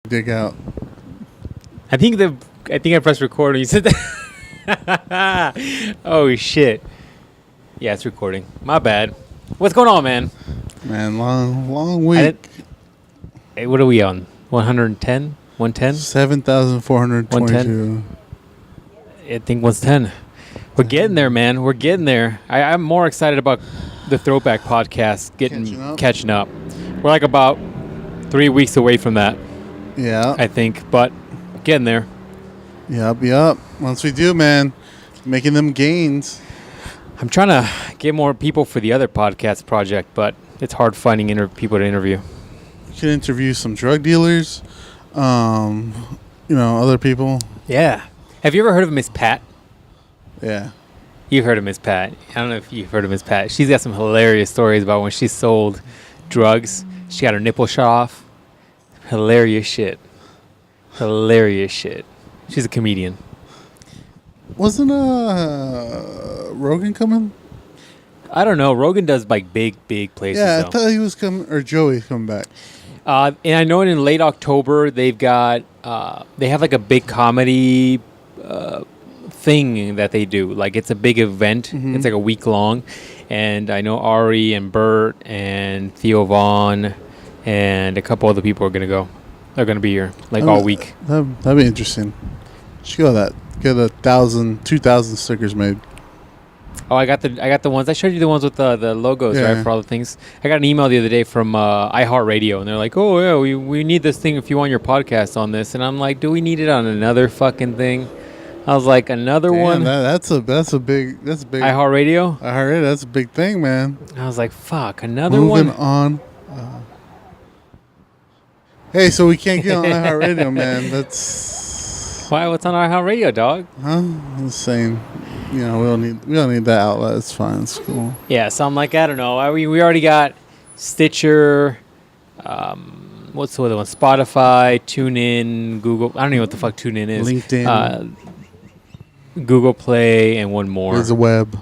dig out. I think I pressed record when you said that. Oh shit. Yeah, it's recording. My bad. What's going on, man? Man, long week. Hey, what are we on? 110? 110? 7,422. I think 110. We're getting there, man. We're getting there. I'm more excited about the Throwback podcast catching up. We're like about 3 weeks away from that. Yeah. I think, but getting there. Yep. Once we do, man, making them gains. I'm trying to get more people for the other podcast project, but it's hard finding people to interview. You could interview some drug dealers, other people. Yeah. Have you ever heard of Miss Pat? Yeah. You've heard of Miss Pat. I don't know if you've heard of Miss Pat. She's got some hilarious stories about when she sold drugs. She got her nipple shot off. Hilarious shit. She's a comedian. Wasn't Rogan coming? I don't know. Rogan does like big places. Yeah, I thought he was coming, or Joey's coming back. And I know in late October they have like a big comedy thing that they do. Like it's a big event. Mm-hmm. It's like a week long, and I know Ari and Bert and Theo Vaughn and a couple other people are gonna go. They're gonna be here all week. That'd be interesting. Should go that. Get 1,000, 2,000 stickers made. Oh, I got the ones. I showed you the ones with the logos, right, for all the things. I got an email the other day from iHeartRadio, and they're like, "Oh yeah, we need this thing if you want your podcast on this." And I'm like, "Do we need it on another fucking thing?" I was like, "Another one." That's big. iHeartRadio. iHeartRadio. That's a big thing, man. I was like, "Fuck, another one." Moving on. Hey, so we can't get on iHeartRadio, man. That's. Why? What's on iHeartRadio, dog? Huh? I'm just saying, we don't need that outlet. It's fine. It's cool. Yeah, so I'm like, I don't know. We already got Stitcher. What's the other one? Spotify, TuneIn, Google. I don't know what the fuck TuneIn is. LinkedIn, Google Play, and one more. WYZWeb.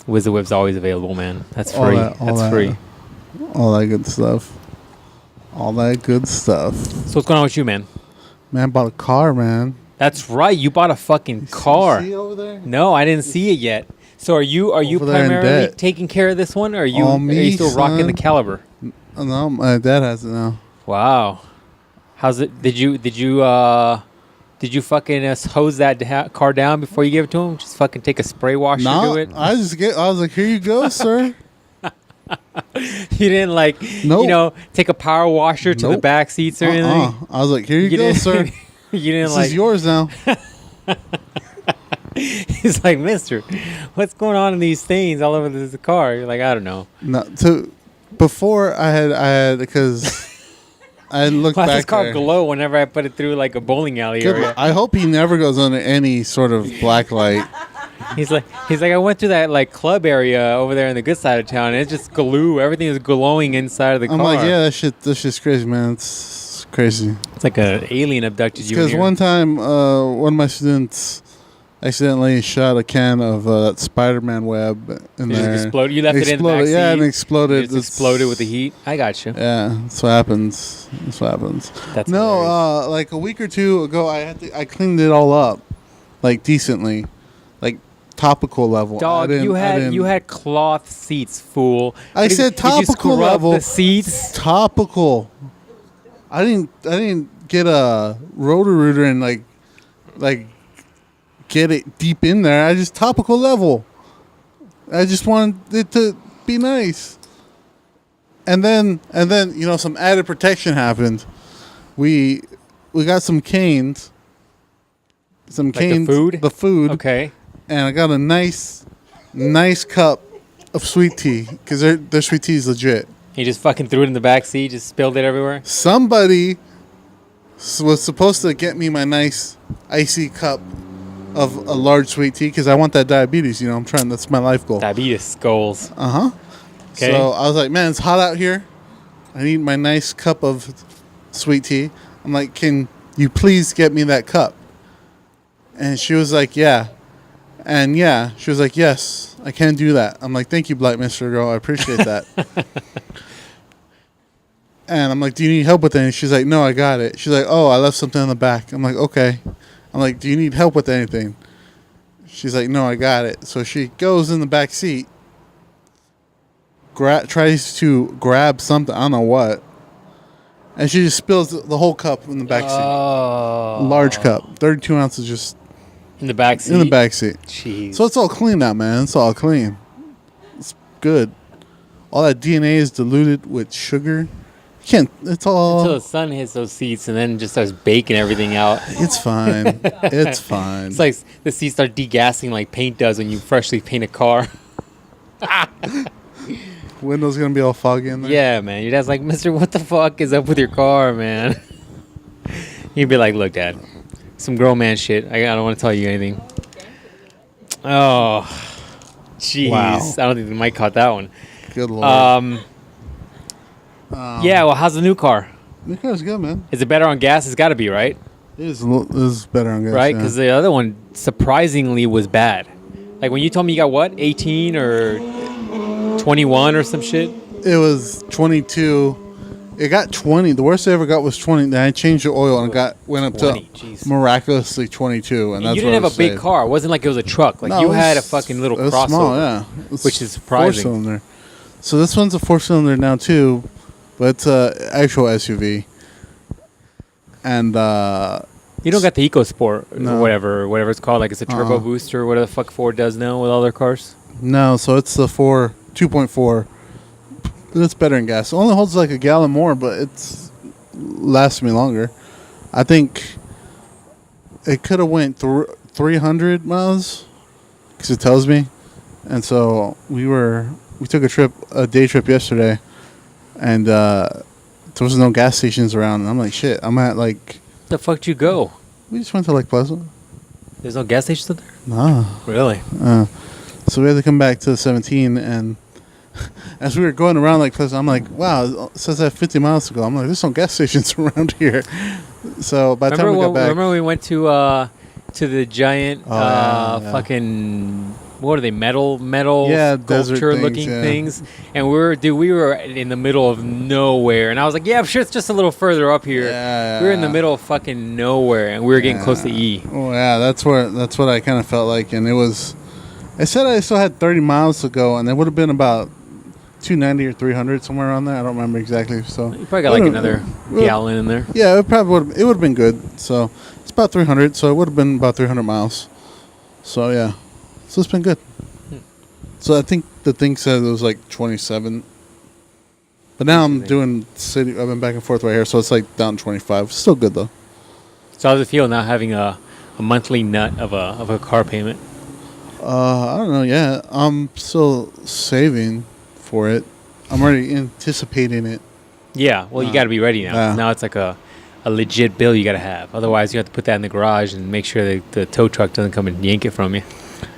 WYZWeb's always available, man. That's free. That's free. All that good stuff. So what's going on with you, man? Man, bought a car, man. That's right. You bought a fucking car. See over there? No, I didn't see it yet. So are you primarily taking care of this one, or are you still rocking the Caliber? No, my dad has it now. Wow. How's it? Did you fucking hose that car down before you gave it to him? Just fucking take a spray washer to it? I was like, here you go, sir. You didn't take a power washer to the back seats or anything? I was like, here you go, sir. You didn't this is yours now. He's like, mister, what's going on in these stains all over the car? You're like, I don't know. No, before I had because I looked back. Why does this car glow whenever I put it through like a bowling alley area? I hope he never goes under any sort of black light. He's like, I went through that like club area over there in the good side of town, and it's just glue. Everything is glowing inside of the car. I'm like, yeah, this shit's crazy, man. It's crazy. It's like an alien abducted you. Because one time, one of my students accidentally shot a can of that Spider-Man web in there. Just exploded. You left it in the backseat. Yeah, and exploded. It just exploded with the heat. I got you. Yeah, that's what happens. That's no. Like a week or two ago, I cleaned it all up, like decently, like topical level. Dog, you had cloth seats, fool. I said topical level. The seats. Topical. I didn't get a rotor-rooter and like get it deep in there. I just topical level. I just wanted it to be nice. And then some added protection happened. We got some canes. Some canes. The food. Okay. And I got a nice cup of sweet tea because their sweet tea is legit. You just fucking threw it in the back seat, just spilled it everywhere? Somebody was supposed to get me my nice icy cup of a large sweet tea because I want that diabetes. I'm trying. That's my life goal. Diabetes goals. Okay. So I was like, man, it's hot out here. I need my nice cup of sweet tea. I'm like, can you please get me that cup? And she was like, yeah. And she was like, yes, I can do that. I'm like, thank you, Black Mr. Girl. I appreciate that. And I'm like, do you need help with anything? She's like, no, I got it. She's like, oh, I left something in the back. I'm like, okay. I'm like, do you need help with anything? She's like, no, I got it. So she goes in the back seat, tries to grab something, I don't know what, and she just spills the whole cup in the back seat. Large cup, 32 ounces, just in the back seat. In the back seat. Jeez. So it's all clean now, man. It's all clean. It's good. All that DNA is diluted with sugar. You can't. It's all until the sun hits those seats and then just starts baking everything out. It's fine. It's fine. It's like the seats start degassing like paint does when you freshly paint a car. Windows gonna be all foggy in there. Yeah, man. Your dad's like, Mister, what the fuck is up with your car, man? You'd be like, look, Dad, some grown man shit. I don't want to tell you anything. Oh, jeez. Wow. I don't think the mic caught that one. Good lord. Yeah. Well, how's the new car? The car's good, man. Is it better on gas? It's got to be, right? It is better on gas, right? Because the other one surprisingly was bad. Like when you told me you got what, 18 or 21 or some shit? It was 22. It got 20. The worst I ever got was 20. Then I changed the oil and went up 20, to miraculously 22. And that's you didn't have a big car. It wasn't like it was a truck. Like you had a fucking little crossover. Small, yeah. Which is surprising. 4-cylinder. So this one's a 4-cylinder now too, but it's an actual SUV. And you don't got the EcoSport or whatever it's called. Like it's a turbo booster or whatever the fuck Ford does now with all their cars. No, so it's the 2.4. It's better in gas. It only holds like a gallon more, but it's lasts me longer. I think it could have went 300 miles because it tells me. And so we took a day trip yesterday, and there was no gas stations around. And I'm like, shit, I'm at like. The fuck did you go? We just went to Lake Pleasant. There's no gas stations there? Nah. Really? So we had to come back to 17, and as we were going around Lake Pleasant, I'm like, wow, it says I have 50 miles to go. I'm like, there's no gas stations around here. So by the time we got back. Remember we went to the giant fucking. What are they? Metal sculpture looking things. And we were in the middle of nowhere. And I was like, yeah, I'm sure it's just a little further up here. Yeah. We were in the middle of fucking nowhere, and we were getting close to E. Oh yeah, that's what I kind of felt like. And it was. I said I still had 30 miles to go, and it would have been about 290 or 300 somewhere around there. I don't remember exactly. So you probably got like another gallon in there. Yeah, it would have been good. So it's about 300. So it would have been about 300 miles. So yeah. So it's been good. So I think the thing said it was like 27. But now I'm doing city. I've been back and forth right here, so it's like down 25. Still good though. So how does it feel now having a monthly nut of a car payment? I don't know. Yeah, I'm still saving for it. I'm already anticipating it. Yeah. Well, you got to be ready now. Now it's like a legit bill you got to have. Otherwise, you have to put that in the garage and make sure that the tow truck doesn't come and yank it from you.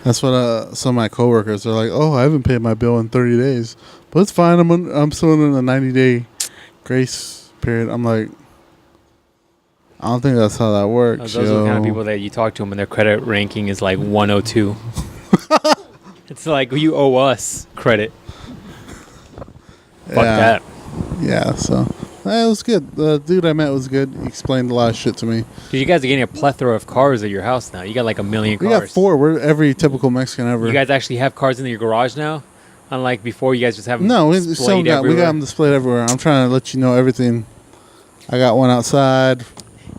That's what some of my coworkers are like. Oh, I haven't paid my bill in 30 days, but it's fine. I'm still in a 90-day grace period. I'm like, I don't think that's how that works. Those are the kind of people that you talk to them and their credit ranking is like 102. It's like you owe us credit. Fuck that. Yeah. So it was good. The dude I met was good. He explained a lot of shit to me. Dude, you guys are getting a plethora of cars at your house now. You got like a million cars. We got 4. We're every typical Mexican ever. You guys actually have cars in your garage now? Unlike before, you guys just have them displayed everywhere? We got them displayed everywhere. I'm trying to let you know everything. I got one outside.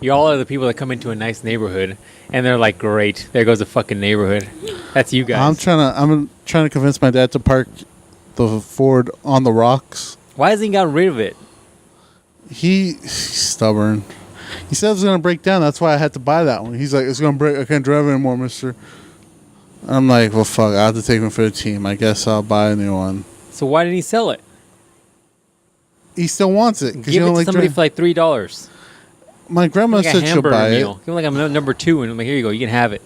Y'all are the people that come into a nice neighborhood, and they're like, great, there goes the fucking neighborhood. That's you guys. I'm trying to convince my dad to park the Ford on the rocks. Why hasn't he gotten rid of it? He's stubborn. He said it was going to break down. That's why I had to buy that one. He's like, it's going to break. I can't drive it anymore, mister. I'm like, well, fuck. I have to take him for the team. I guess I'll buy a new one. So why didn't he sell it? He still wants it. Give it to somebody for like $3. My grandma said she'll buy it. Give him like a number 2, and I'm like, here you go. You can have it.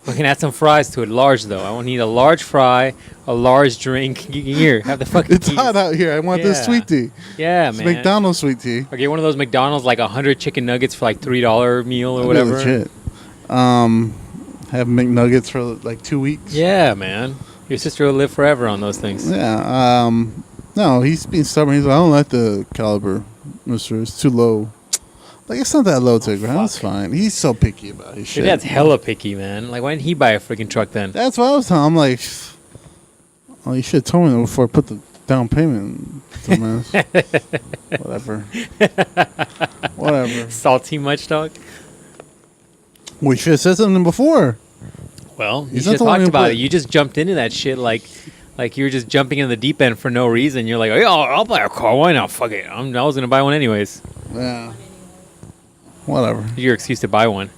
We can add some fries to it. Large, though. I need a large fry, a large drink. Here, have the fucking It's hot out here. I want this sweet tea. Yeah, it's man. McDonald's sweet tea. Okay, one of those McDonald's, like 100 chicken nuggets for like $3 meal or whatever. Legit. Have McNuggets for like 2 weeks. Yeah, man. Your sister will live forever on those things. Yeah. No, he's being stubborn. He's like, I don't like the caliber, mister. It's too low. Like, it's not that low to the ground. It's fine. He's so picky about his shit. Your dad's hella picky, man. Like, why didn't he buy a freaking truck then? That's what I was telling him. I'm like, oh, you should have told me before I put the down payment. Whatever. Whatever. Salty much, dog? We should have said something before. Well, you should have talked about it. You just jumped into that shit like you were just jumping in the deep end for no reason. You're like, oh, I'll buy a car. Why not? Fuck it. I was going to buy one anyways. Yeah. Whatever. Your excuse to buy one.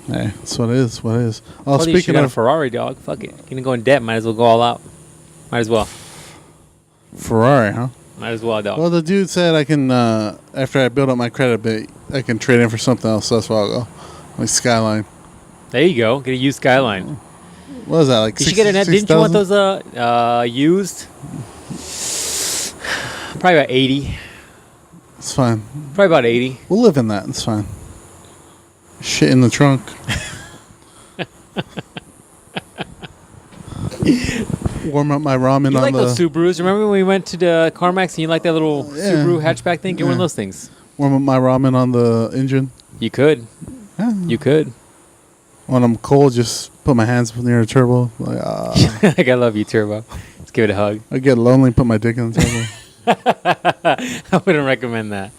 Hey, that's what it is. What it is. Oh, Well, speaking of of a Ferrari, dog. Fuck it. You're going to go in debt. Might as well go all out. Might as well. Ferrari, huh? Might as well, dog. Well, the dude said I can, after I build up my credit a bit, I can trade in for something else. So that's where I'll go. Like Skyline. There you go. Get a used Skyline. What is that, like You should get an. Didn't you want those used? Probably about 80. It's fine. Probably about 80. We'll live in that. It's fine. Shit in the trunk. Warm up my ramen You on like the... those Subarus? Remember when we went to the CarMax and you like that little Subaru hatchback thing? Get one of those things. Warm up my ramen on the engine. You could. Yeah. You could. When I'm cold, just put my hands near the turbo. Like, Like, I love you, Turbo. Let's give it a hug. I get lonely, put my dick in the turbo. I wouldn't recommend that.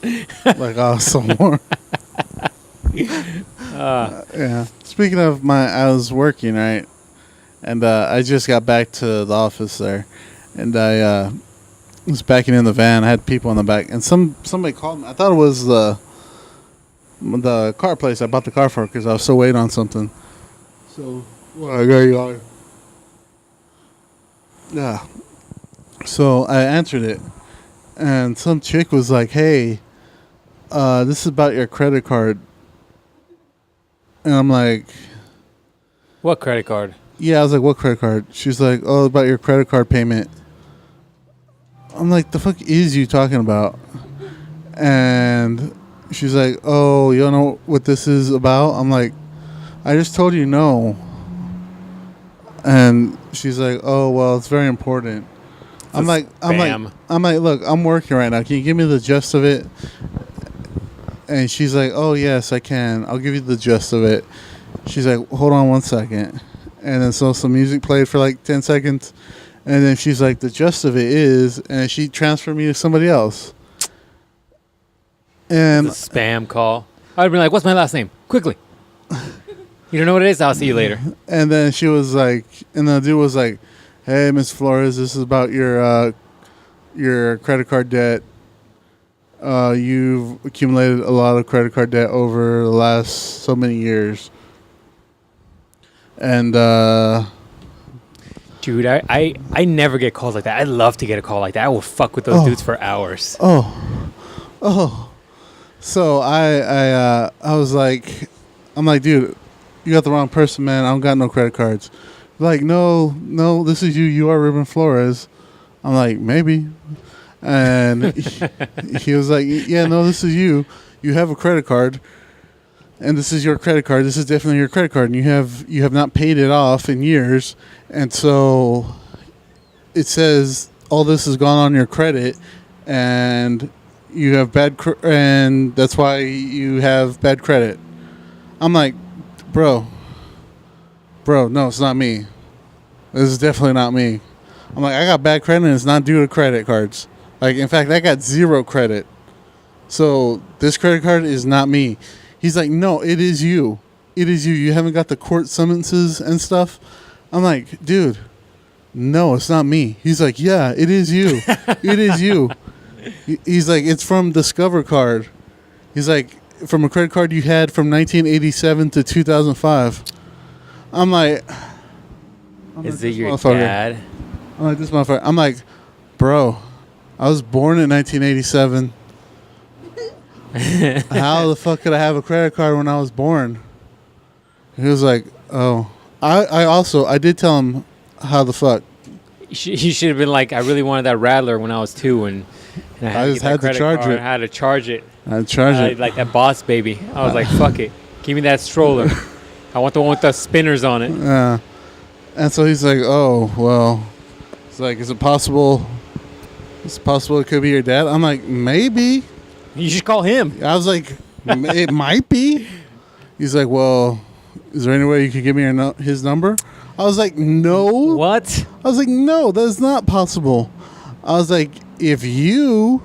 Like, oh, so warm. Yeah. Speaking of I was working, right? And I just got back to the office there. And I was backing in the van. I had people in the back. And somebody called me. I thought it was the car place I bought the car for because I was still waiting on something. So, well, I got you. Yeah. So I answered it. And some chick was like, hey, this is about your credit card. And I'm like... What credit card? Yeah, I was like, what credit card? She's like, oh, about your credit card payment. I'm like, the fuck is you talking about? And she's like, oh, you don't know what this is about? I'm like, I just told you no. And she's like, oh, well, it's very important. I'm like, look, I'm working right now. Can you give me the gist of it? And she's like, oh, yes, I can. I'll give you the gist of it. She's like, hold on 1 second. And then so some music played for like 10 seconds. And then she's like, the gist of it is, and she transferred me to somebody else. And It's a spam call. I'd be like, what's my last name? Quickly. You don't know what it is? I'll see you later. And then she was like, and the dude was like, hey, Miss Flores, this is about your credit card debt. You've accumulated a lot of credit card debt over the last so many years. And dude, I never get calls like that. I'd love to get a call like that. I will fuck with those dudes for hours. So I was like, I'm like, dude, you got the wrong person, man. I don't got no credit cards. Like, no, this is you. You are Ruben Flores. I'm like, maybe. And he was like, yeah, no, this is you. You have a credit card. And this is your credit card. This is definitely your credit card. And you have not paid it off in years. And so it says all this has gone on your credit. And you have and that's why you have bad credit. I'm like, bro, no, it's not me. This is definitely not me. I'm like, I got bad credit and it's not due to credit cards. Like, in fact, I got 0 credit. So this credit card is not me. He's like, no, it is you. It is you. You haven't got the court summonses and stuff. I'm like, dude, no, it's not me. He's like, yeah, it is you. It is you. He's like, it's from Discover Card. He's like, from a credit card you had from 1987 to 2005. I'm like, is it your dad? I'm like, this motherfucker. I'm like, bro, I was born in 1987. How the fuck could I have a credit card when I was born? He was like, oh. I did tell him how the fuck. You should have been like, I really wanted that Rattler when I was 2, and I just had to charge it. I had to charge it. I had to charge it. Like that Boss Baby. I was like, fuck it. Give me that stroller. I want the one with the spinners on it. And so he's like, oh, well. It's like, is it possible It's possible it could be your dad. I'm like, maybe. You should call him. I was like, it might be. He's like, well, is there any way you could give me his number? I was like, no. What? I was like, no, that's not possible. I was like, if you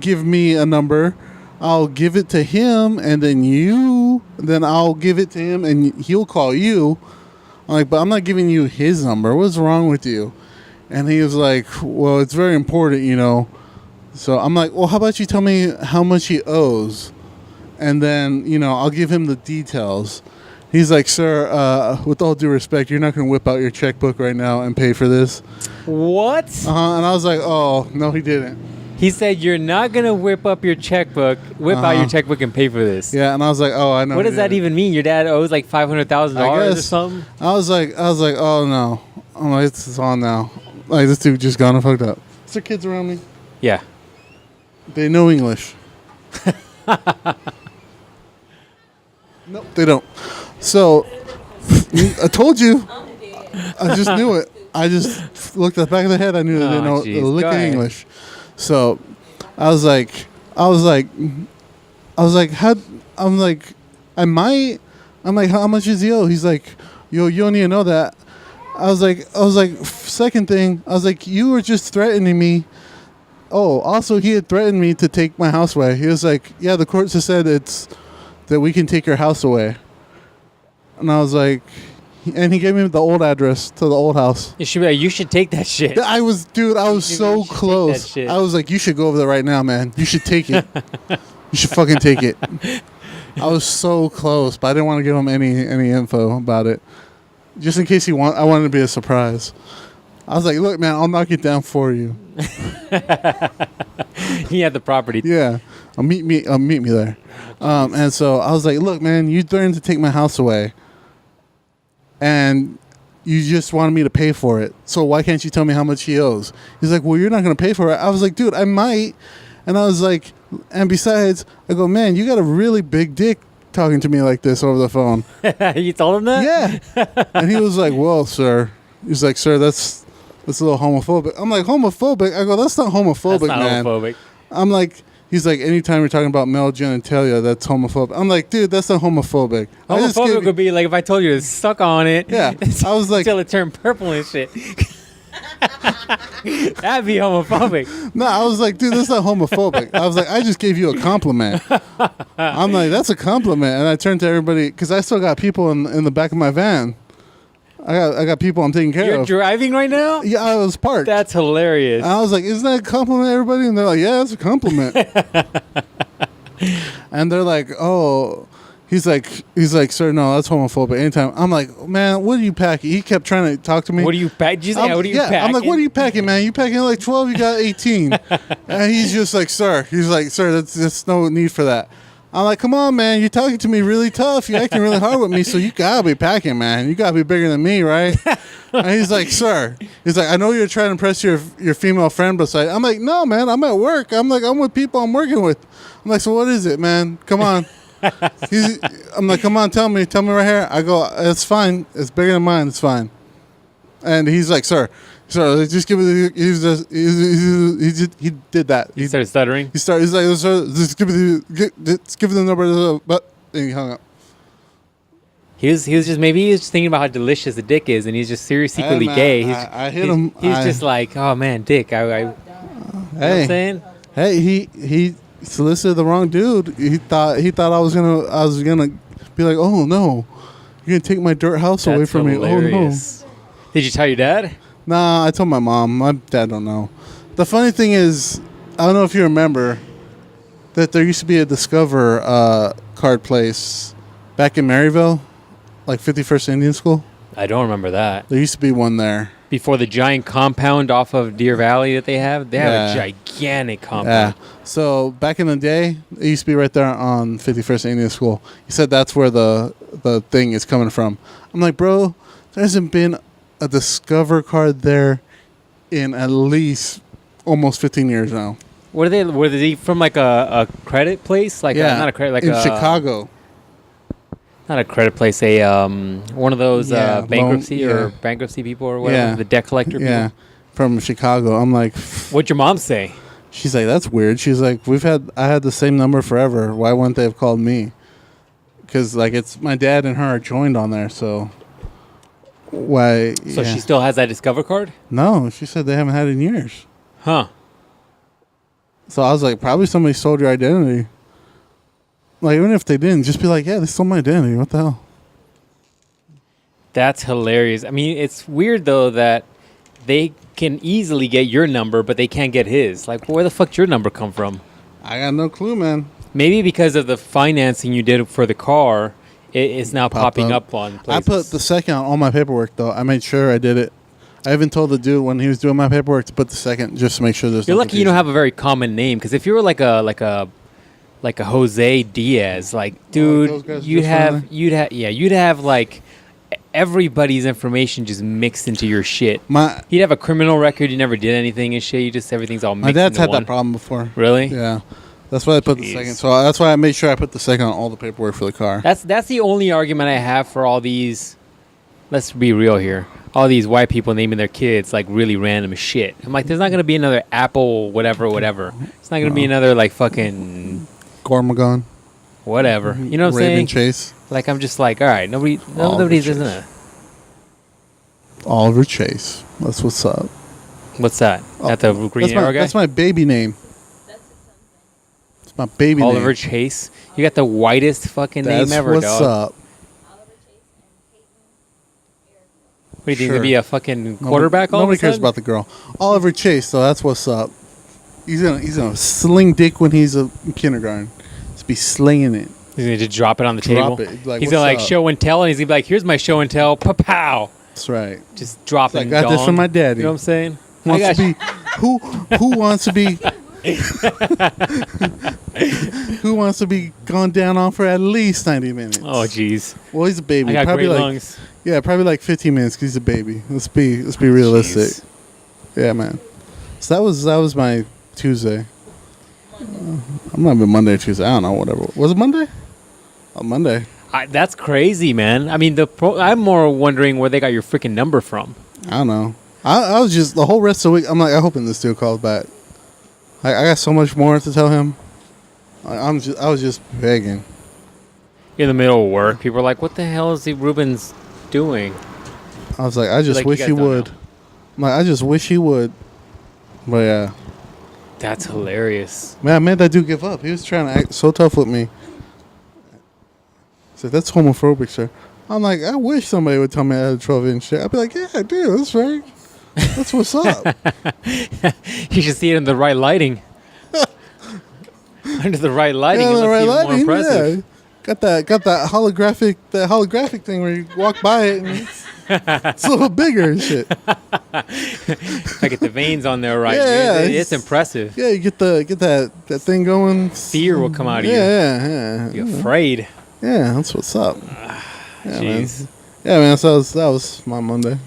give me a number, I'll give it to him, and then I'll give it to him, and he'll call you. I'm like, but I'm not giving you his number. What's wrong with you? And he was like, well, it's very important, you know. So I'm like, well, how about you tell me how much he owes? And then, you know, I'll give him the details. He's like, sir, with all due respect, you're not going to whip out your checkbook right now and pay for this. What? And I was like, oh, no, he didn't. He said, you're not going to whip out your checkbook and pay for this. Yeah, and I was like, oh, I know. What does that even mean? Your dad owes like $500,000 or something? I was like, oh, no. I'm like, it's on now. Like, this dude just gone and fucked up. Is there kids around me? Yeah. They know English. Nope, they don't. So, I told you. I just knew it. I just looked at the back of the head. I knew they didn't know a lick of English. So, I was like, how much is he owe? He's like, yo, you don't need to know that. I was like, second thing, I was like, you were just threatening me. Oh, also, he had threatened me to take my house away. He was like, yeah, the courts have said that we can take your house away. And I was like, and he gave me the old address to the old house. You should take that shit. I was so close. I was like, you should go over there right now, man. You should take it. You should fucking take it. I was so close, but I didn't want to give him any info about it. Just in case I wanted to be a surprise. I was like, look, man, I'll knock it down for you. He had the property. Yeah. Meet me there. And so I was like, look, man, you threatened to take my house away. And you just wanted me to pay for it. So why can't you tell me how much he owes? He's like, well, you're not going to pay for it. I was like, dude, I might. And I was like, and besides, I go, man, you got a really big dick talking to me like this over the phone. You told him that? Yeah. And he was like, well, sir. He's like, sir, that's a little homophobic. I'm like, homophobic? I go, that's not homophobic, that's not man. Homophobic. I'm like, he's like, anytime you're talking about male genitalia, that's homophobic. I'm like, dude, that's not homophobic. Homophobic would be like if I told you to suck on it. Yeah. I was like, until it turned purple and shit. That'd be homophobic. No, I was like, dude, that's not homophobic. I was like, I just gave you a compliment. I'm like, that's a compliment. And I turned to everybody, because I still got people in the back of my van. I got people I'm taking care of. You're driving right now? Yeah, I was parked. That's hilarious. And I was like, isn't that a compliment, everybody? And they're like, yeah, that's a compliment. And they're like, oh, he's like, sir, no, that's homophobic. Anytime. I'm like, man, what are you packing? He kept trying to talk to me. What are you packing? Did you say, what are you packing? I'm like, what are you packing, man? You packing like 12? You got 18. And he's just like, sir. He's like, sir, there's no need for that. I'm like, come on, man. You're talking to me really tough. You're acting really hard with me, so you got to be packing, man. You got to be bigger than me, right? And he's like, sir. He's like, I know you're trying to impress your female friend beside. I'm like, no, man. I'm at work. I'm like, I'm with people I'm working with. I'm like, so what is it, man? Come on. I'm like, come on, tell me right here. I go, it's fine. It's bigger than mine. It's fine. And he's like, sir, just give it. He did that. He started stuttering. He's like, sir, just give the number. But and he hung up. He was just thinking about how delicious the dick is, and he's just secretly gay. I hit him. He's just like, oh man, dick. You know what I'm saying? Hey, he solicited the wrong dude. He thought I was gonna be like, oh no, you're gonna take my dirt house away from hilarious. me. Oh no. Did you tell your dad? Nah, I told my mom. My dad don't know. The funny thing is, I don't know if you remember that there used to be a Discover card place back in Maryville, like 51st Indian School. I don't remember that. There used to be one there. Before the giant compound off of Deer Valley that they have? They have a gigantic compound. Yeah. So back in the day, it used to be right there on 51st Indian School. He said that's where the thing is coming from. I'm like, bro, there hasn't been a Discover card there in at least almost 15 years now. Were they from like a credit place? Like not a credit, like in Chicago. Not a credit place, one of those bankruptcy people or whatever, the debt collector people. Yeah. from Chicago. I'm like, What'd your mom say? she's like, that's weird. She's like, I had the same number forever. Why wouldn't they have called me? Because like it's my dad and her are joined on there, so why? So she still has that Discover card? No, she said they haven't had it in years. Huh. So I was like, probably somebody stole your identity. Like, even if they didn't, just be like, yeah, they stole my identity. What the hell? That's hilarious. I mean, it's weird, though, that they can easily get your number, but they can't get his. Like, where the fuck did your number come from? I got no clue, man. Maybe because of the financing you did for the car, it's now popping up on places. I put the second on all my paperwork, though. I made sure I did it. I even told the dude when he was doing my paperwork to put the second just to make sure there's. You're no lucky you don't have a very common name, because if you were like a Jose Diaz, like, dude, you'd have like everybody's information just mixed into your shit. He'd have a criminal record. You never did anything and shit. Everything's all mixed. My dad's into had one. that problem before. Really? Yeah. That's why I put the second. So that's why I made sure I put the second on all the paperwork for the car. That's the only argument I have for all these. Let's be real here. All these white people naming their kids like really random shit. I'm like, there's not gonna be another Apple, whatever. It's not gonna be another like fucking Gormagon. Whatever. You know what I'm Raven saying? Chase. Like, I'm just like, all right, nobody's doing that. Oliver Chase. That's what's up. What's that? That the Green Arrow guy? That's my baby name. It's my baby name. Oliver Chase. You got the whitest fucking name ever, dog. That's what's up. What do you think? To be a fucking quarterback? Nobody cares about the girl. Oliver Chase, though. That's what's up. He's gonna sling dick when he's in kindergarten. Just be slinging it. He's gonna just drop it on the table. Like, he's gonna like show and tell, and he's gonna be like, "Here's my show and tell." Pow. That's right. Just drop it. I got this from my daddy. You know what I'm saying? Who wants to be who wants to be gone down on for at least 90 minutes? Oh, jeez. Well, he's a baby. I got probably great like, lungs. Yeah, probably like 15 minutes because he's a baby. Let's be realistic. Yeah, man. So that was my Tuesday. I'm not even Monday or Tuesday. I don't know. Whatever. Was it Monday? Oh, Monday. That's crazy, man. I mean, I'm more wondering where they got your freaking number from. I don't know. I was just the whole rest of the week. I'm like, I'm hoping this dude calls back. I got so much more to tell him. I was just begging. In the middle of work, people are like, "What the hell is Ruben's doing?" I was like, I just wish he would. I'm like, I just wish he would. But yeah. That's hilarious. Man, I made that dude give up. He was trying to act so tough with me. He said, that's homophobic, sir. I'm like, I wish somebody would tell me I had a trophy and shit. I'd be like, yeah, dude, that's right. That's what's up. You should see it in the right lighting. Under the right lighting, yeah, it looks right even lighting, more impressive. Yeah. Got that holographic thing where you walk by it and it's a little bigger and shit. I get the veins on there, right? Yeah, it's impressive. Yeah, you get that thing going. Fear will come out of you. Yeah. You're afraid. Yeah, that's what's up. Jeez. Man. Yeah, man. So that was my Monday.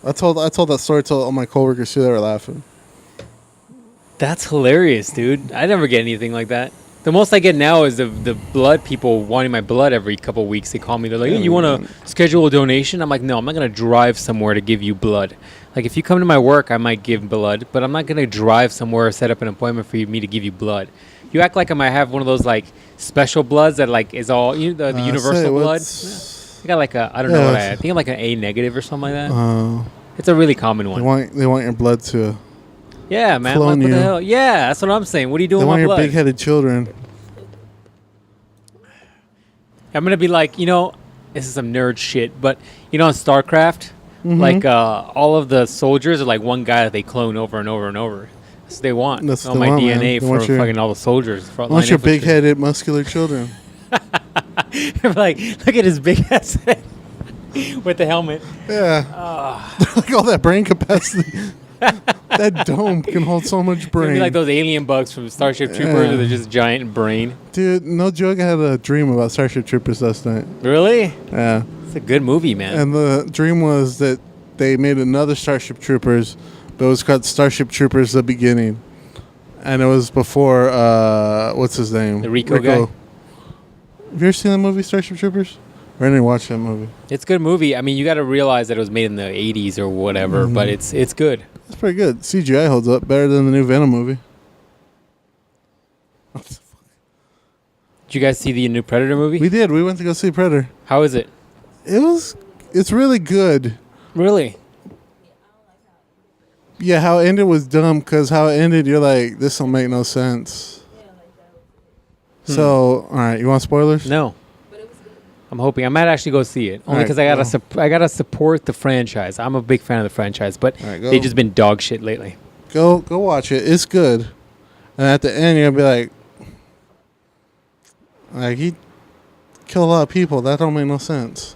I told that story to all my coworkers too. They were laughing. That's hilarious, dude. I never get anything like that. The most I get now is the blood people wanting my blood every couple of weeks. They call me. They're like, hey, you want to schedule a donation? I'm like, no, I'm not going to drive somewhere to give you blood. Like, if you come to my work, I might give blood, but I'm not going to drive somewhere or set up an appointment for me to give you blood. You act like I might have one of those, like, special bloods that, like, is all, the universal blood. I got, like, I don't know what I think I'm like an A negative or something like that. It's a really common one. They want your blood to... Yeah, man. Like, what the hell? Yeah, that's what I'm saying. What are you doing with my blood? They want your big-headed children. I'm going to be like, this is some nerd shit, but, on StarCraft, like, all of the soldiers are like one guy that they clone over and over and over. That's what they want. That's all my DNA for fucking all the soldiers. I want your big-headed, muscular children. Like, look at his big ass head with the helmet. Yeah. Like all that brain capacity. That dome can hold so much brain. It'd be like those alien bugs from Starship Troopers with just giant brain. Dude, no joke, I had a dream about Starship Troopers last night. Really? Yeah. It's a good movie, man. And the dream was that they made another Starship Troopers, but it was called Starship Troopers The Beginning. And it was before, what's his name? The Rico guy? Have you ever seen that movie, Starship Troopers? I didn't watch that movie. It's a good movie. I mean, you got to realize that it was made in the 80s or whatever, but it's good. It's pretty good. CGI holds up better than the new Venom movie. Did you guys see the new Predator movie? We did. We went to go see Predator. How is it? It's really good. Really? Yeah, how it ended was dumb because how it ended, you're like, this don't make no sense. So, all right, you want spoilers? No. I'm hoping I might actually go see it only because I gotta support the franchise. I'm a big fan of the franchise, but they've just been dog shit lately. Go watch it. It's good. And at the end, you're gonna be like he killed a lot of people. That don't make no sense.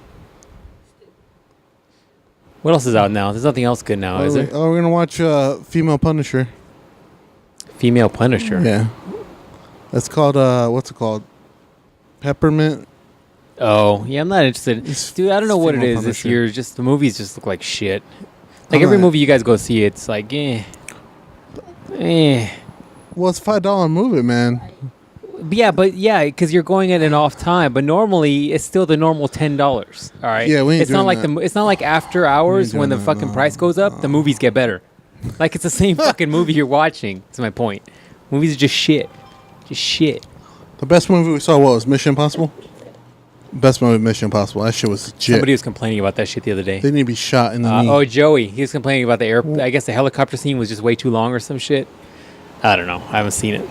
What else is out now? There's nothing else good now, is there? Oh, we're gonna watch Female Punisher. Female Punisher. Yeah. That's called what's it called? Peppermint. Oh, yeah, I'm not interested. Dude, I don't know what it is this year. Just the movies just look like shit. Like every movie you guys go see, it's like Well, it's $5 movie, man. Yeah, because you're going at an off time. But normally, it's still the normal $10. All right. Yeah, we ain't it's not like that. it's not like after hours when the fucking price goes up, the movies get better. Like it's the same fucking movie you're watching. That's my point. Movies are just shit. Just shit. The best movie we saw was Mission Impossible. Best movie, Mission Impossible. That shit was legit. Somebody was complaining about that shit the other day. They need to be shot in the knee. Oh, Joey. He was complaining about the I guess the helicopter scene was just way too long or some shit. I don't know. I haven't seen it.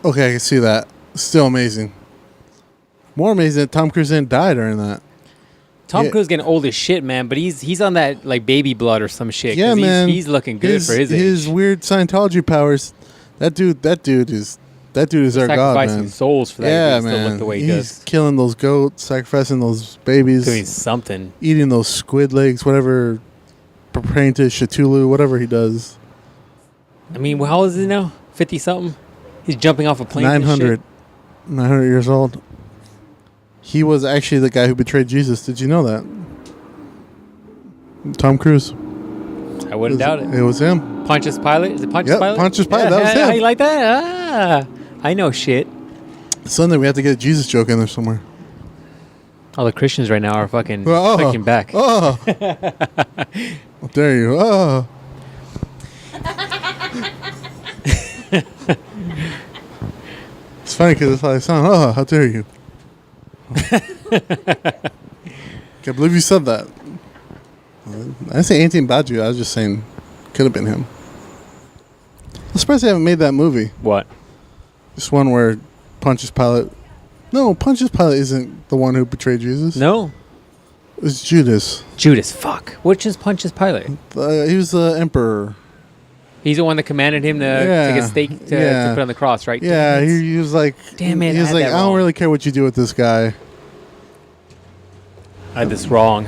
Okay, I can see that. Still amazing. More amazing that Tom Cruise didn't die during that. Tom Cruise getting old as shit, man. But he's on that like baby blood or some shit. Yeah, man. He's looking good for his age. His weird Scientology powers. That dude is our god, man. Sacrificing souls for that. Yeah, man. man. Look the way He's killing those goats, sacrificing those babies, doing something, eating those squid legs, whatever, praying to Cthulhu, whatever he does. I mean, how old is he now? 50 something. He's jumping off a plane. 900 years old. He was actually the guy who betrayed Jesus. Did you know that? Tom Cruise. I wouldn't doubt it. It was him. Pontius Pilate? Is it Pontius Pilate? Pontius Pilate. That was him. How you like that? Ah, I know shit. Sunday we have to get a Jesus joke in there somewhere. All the Christians right now are fucking fighting back. Oh, how dare you? Oh. It's funny because it's like, son, oh, how dare you? Can't believe you said that. I didn't say anything about you. I was just saying, could have been him. I'm surprised they haven't made that movie. What? This one where Pontius Pilate. No, Pontius Pilate isn't the one who betrayed Jesus. No. It was Judas. Judas, fuck. Which is Pontius Pilate? He was the emperor. He's the one that commanded him to take a stake to put on the cross, right? Yeah, he was like, damn it, he was like, I don't really care what you do with this guy. I had this wrong.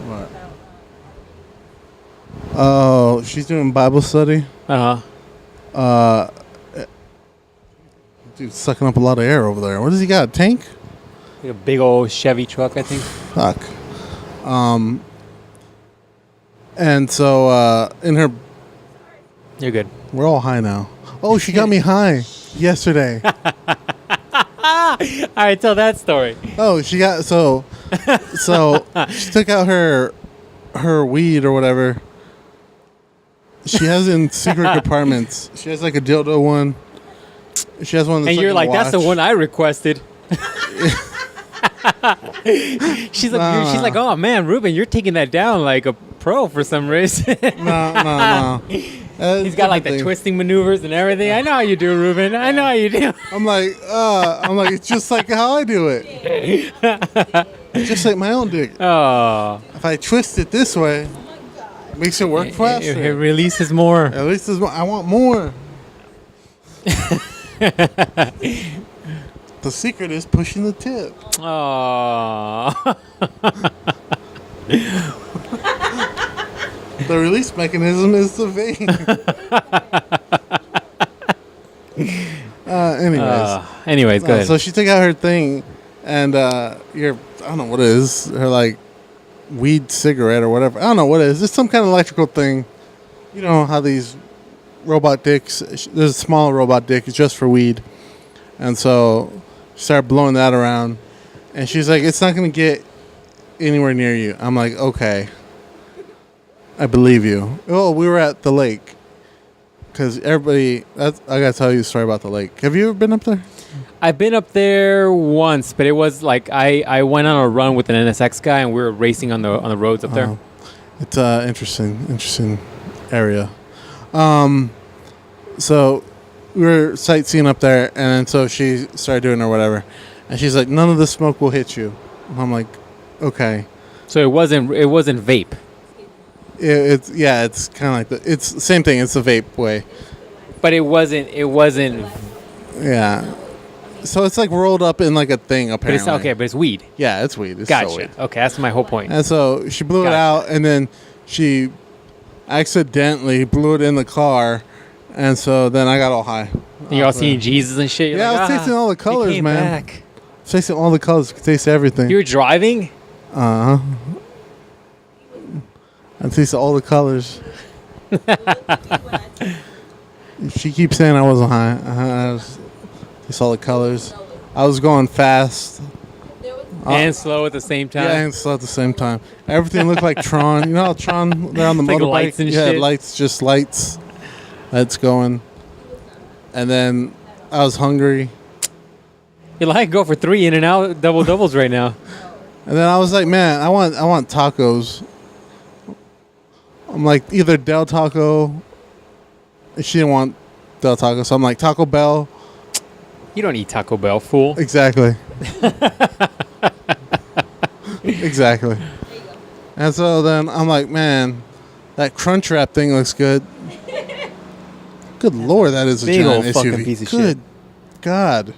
What? Oh, she's doing Bible study. Dude's sucking up a lot of air over there. What does he got? A tank? Like a big old Chevy truck, I think. Fuck. And so in her. You're good. We're all high now. Oh, she got me high yesterday. All right, tell that story. Oh, she got so she took out her weed or whatever. She has it in secret compartments. She has like a dildo one. She has one that's and you're like, that's the one I requested. She's like, oh man, Ruben, you're taking that down like a pro for some reason. No. He's got like the twisting maneuvers and everything. I know how you do, Ruben. I know how you do. I'm like, it's just like how I do it. Just like my own dick. Oh. If I twist it this way, it makes it work faster. It releases more. At least there's more. I want more. The secret is pushing the tip. Oh. The release mechanism is the vein. Anyways, go ahead. So she took out her thing, and I don't know what it is. Her like weed cigarette or whatever. I don't know what it is. It's some kind of electrical thing. You know how these robot dicks. There's a small robot dick. It's just for weed, and so she started blowing that around, and she's like, "It's not gonna get anywhere near you." I'm like, "Okay." I believe you. Oh, we were at the lake. Because everybody... I got to tell you a story about the lake. Have you ever been up there? I've been up there once, but it was like I went on a run with an NSX guy, and we were racing on the roads up there. It's interesting area. So we were sightseeing up there, and then so she started doing or whatever, and she's like, "None of the smoke will hit you." And I'm like, "Okay." So it wasn't vape. It's kind of like it's the same thing. It's the vape way. But it wasn't. Yeah. So it's like rolled up in like a thing apparently. But it's weed. Yeah, it's weed. It's Gotcha. so weed. Okay, that's my whole point. And so she blew it out, and then she accidentally blew it in the car, and so then I got all high. And you're all seeing Jesus and shit. You're I was tasting all the colors, man. Tasting all the colors. Could taste everything. You were driving? I tasted all the colors. She keeps saying I wasn't high. Taste all the colors. I was going fast. And slow at the same time? Yeah, and slow at the same time. Everything looked like Tron. You know how Tron, they're on the like motorbike? Lights and shit? Lights. Lights going. And then I was hungry. You're like, go for 3 in and out doubles right now. And then I was like, man, I want tacos. I'm like, either Del Taco. She didn't want Del Taco, so I'm like, Taco Bell. You don't eat Taco Bell, fool. Exactly. Exactly. And so then I'm like, man, that Crunchwrap thing looks good. Good Lord, that is a big giant old SUV. fucking piece of Good shit. God.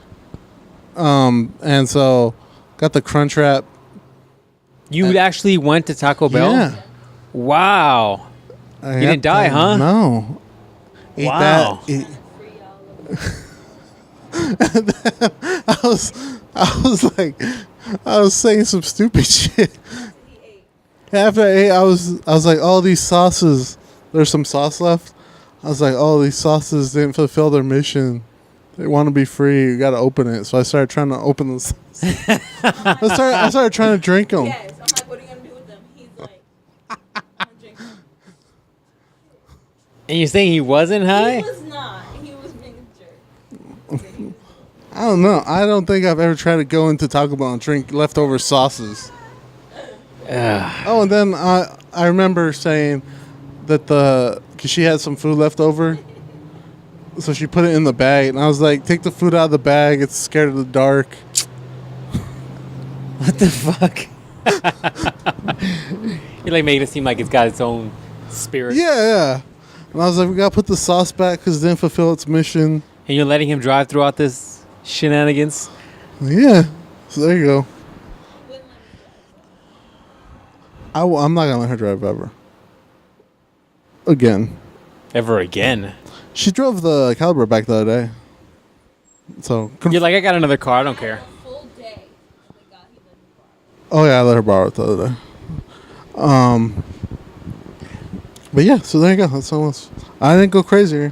And so got the Crunchwrap. You actually went to Taco Bell? Yeah. Wow. You didn't die, huh? No. Ate wow. that. I was saying some stupid shit. After I ate, I was like, all these sauces, there's some sauce left. I was like, oh, these sauces didn't fulfill their mission. They want to be free. You got to open it. So I started trying to open the sauces. I started trying to drink them. Yes, I'm like, what are you gonna do with them? He's like, I'm gonna drink them. And you're saying he wasn't high? He was not. He was being a jerk. I don't know. I don't think I've ever tried to go into Taco Bell and drink leftover sauces. Oh, and then I remember saying that because she had some food left over, so she put it in the bag, and I was like, take the food out of the bag. It's scared of the dark. What the fuck? You're like making it seem like it's got its own spirit. Yeah. And I was like, we got to put the sauce back because it didn't fulfill its mission. And you're letting him drive throughout this shenanigans? Yeah. So there you go. I'm not going to let her drive ever. Again. Ever again? She drove the Caliber back the other day. So you're like, I got another car. I don't care. Full day. Oh, yeah, I let her borrow it the other day. But yeah, so there you go. That's almost. I didn't go crazy.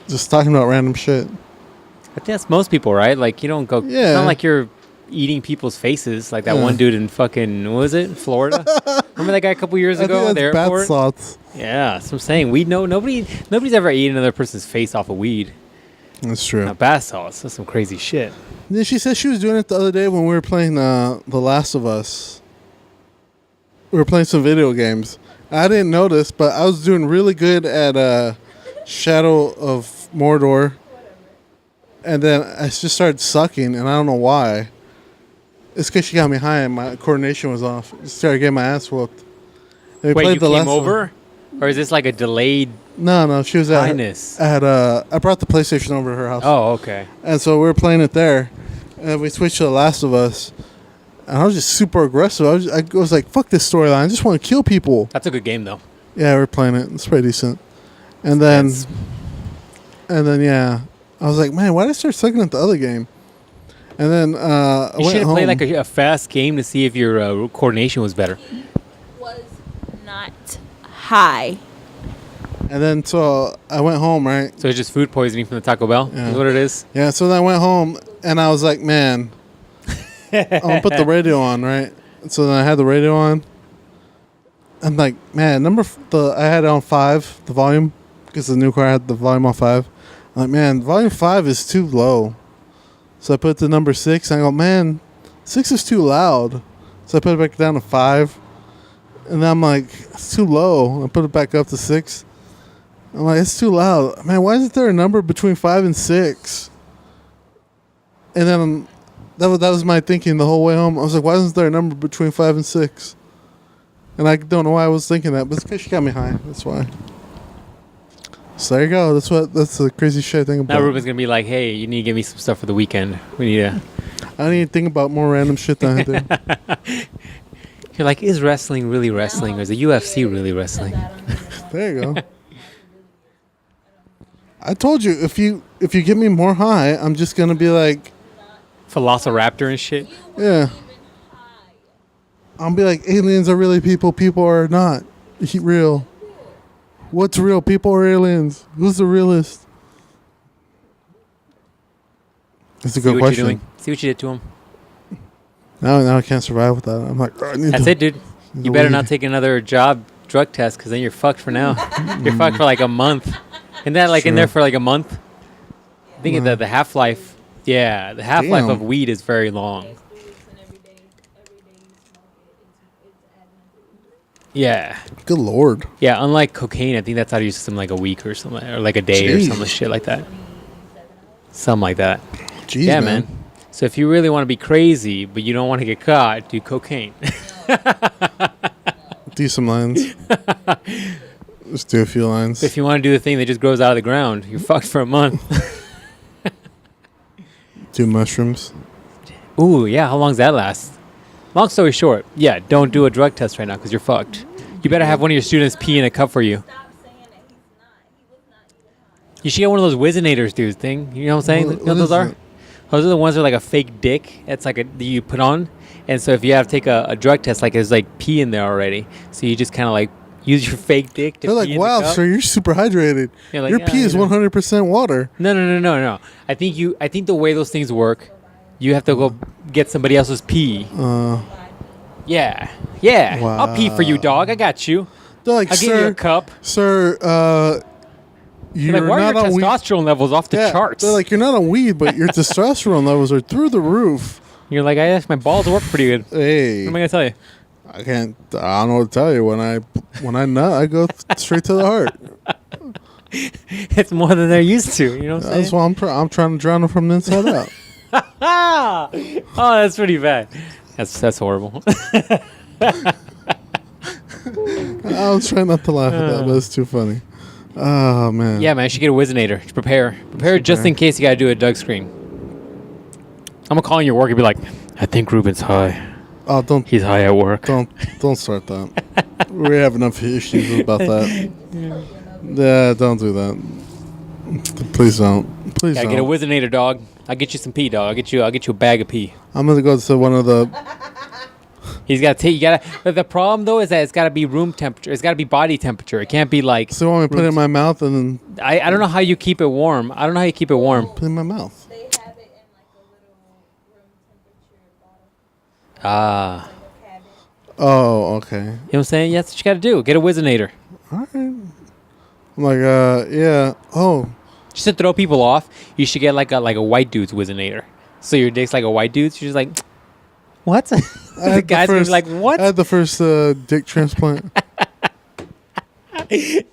Just talking about random shit. I think that's most people, right? Like, you don't go. Yeah. It's not like you're eating people's faces like that one dude in fucking, what was it, Florida? Remember that guy a couple years ago at the airport? Bath salts. Yeah, that's what I'm saying. Weed, nobody's ever eaten another person's face off of weed. That's true. Now, bath salts, that's some crazy shit. Yeah, she said she was doing it the other day when we were playing The Last of Us. We were playing some video games. I didn't notice, but I was doing really good at Shadow of Mordor. And then I just started sucking, and I don't know why. It's because she got me high and my coordination was off. Just started getting my ass whooped. Wait, you came over? Or is this like a delayed No, she was highness? I brought the PlayStation over to her house. Oh, okay. And so we were playing it there. And we switched to The Last of Us. And I was just super aggressive. I was like, fuck this storyline. I just want to kill people. That's a good game, though. Yeah, we're playing it. It's pretty decent. And then, yeah. I was like, man, why did I start sucking at the other game? And then I you went should home. play like a fast game to see if your coordination was better. He was not high. And then so I went home, right? So it's just food poisoning from the Taco Bell? Yeah. Is what it is? Yeah, so then I went home and I was like, man, I'm going to put the radio on, right? So then I had the radio on. I'm like, man, I had it on 5, the volume, because the new car had the volume on 5. I'm like, man, volume 5 is too low. So I put the number 6, and I go, man, 6 is too loud. So I put it back down to 5. And then I'm like, it's too low. I put it back up to 6. I'm like, it's too loud. Man, why isn't there a number between 5 and 6? And then that was my thinking the whole way home. I was like, why isn't there a number between 5 and 6? And I don't know why I was thinking that, but it's because she got me high. That's why. So there you go. That's the crazy shit I think about. Now Ruben's gonna be like, hey, you need to give me some stuff for the weekend. We need to. I need to think about more random shit than I do. You're like, is wrestling really wrestling, or is the UFC really wrestling? There you go. I told you if you get me more high, I'm just gonna be like Velociraptor and shit. Yeah. I'll be like, aliens are really people. People are not real. What's real? People or aliens? Who's the realist? That's a good question. See what you did to him. Now I can't survive with that. I'm like, that's it, dude. You better not take another drug test, because then you're fucked for now. You're fucked for like a month. Isn't that like in there for like a month? I think the half-life. Yeah, the half-life of weed is very long. Yeah. Good Lord. Yeah, unlike cocaine, I think that's out of your system like a week or something, or like a day or some shit like that. Something like that. Jeez, yeah, man. So if you really want to be crazy, but you don't want to get caught, do cocaine. Do some lines. Just do a few lines. If you want to do the thing that just grows out of the ground, you're fucked for a month. Do mushrooms. Ooh, yeah. How long does that last? Long story short, yeah, don't do a drug test right now because you're fucked. You better have one of your students pee in a cup for you. You should get one of those Wizinators, dude, thing. You know what I'm saying? You know what those are? Those are the ones that are like a fake dick. It's like that you put on. And so if you have to take a drug test, like there's like pee in there already. So you just kind of like use your fake dick to They're pee like, in wow, the cup. sir, you're super hydrated. Like, your pee is 100% water. No. I think the way those things work, you have to go get somebody else's pee. Yeah. Wow. I'll pee for you, dog. I got you. They're like, I'll give you a cup. Sir, you're like, why are not your on testosterone levels off the charts? They're like, you're not on weed, but your testosterone levels are through the roof. You're like, my balls work pretty good. Hey. What am I going to tell you? I don't know what to tell you. When I nut, I go straight to the heart. It's more than they're used to. You know what I'm saying? That's why I'm trying to drown them from the inside out. Oh, that's pretty bad. That's horrible. I was trying not to laugh at that, but it's too funny. Oh, man. Yeah, man. You should get a Wizinator. Prepare just in case you got to do a Doug screen. I'm going to call in your work and be like, I think Ruben's high. Oh, He's high at work. Don't start that. We have enough issues about that. Yeah, don't do that. Please don't. Please Gotta don't. get a Wizinator, dog. I'll get you some pee, dog. I'll get you a bag of pee. I'm gonna go to one of the. He's got to take. You gotta. But the problem though is that it's gotta be room temperature. It's gotta be body temperature. It can't be like. So you want me to put it in my mouth and then? I don't know how you keep it warm. I don't know how you keep it warm. Put it in my mouth. They have it in like a little room temperature bottle. Ah. Like a cabin. Oh, okay. You know what I'm saying? Yeah, that's what you gotta do. Get a Wizinator. All right. I'm like, yeah. Oh. Just to throw people off, you should get like a white dude's Wizinator. So your dick's like a white dude's. You're just like, what? The guys are like, what? I had the first dick transplant.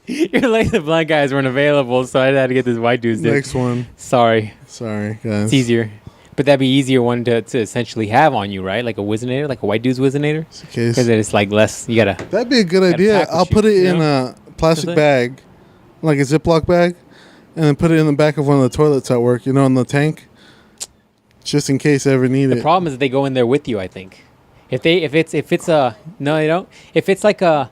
You're like, the black guys weren't available, so I had to get this white dude's dick. Next one. Sorry, guys. It's easier. But that'd be easier one to essentially have on you, right? Like a Wizinator, like a white dude's Wizinator. Because it's like less, you gotta. That'd be a good idea. I'll put it in a plastic bag, like a Ziploc bag, and then put it in the back of one of the toilets at work, in the tank. Just in case I ever need it. The problem is that they go in there with you, I think. If it's a no, they don't. If it's like a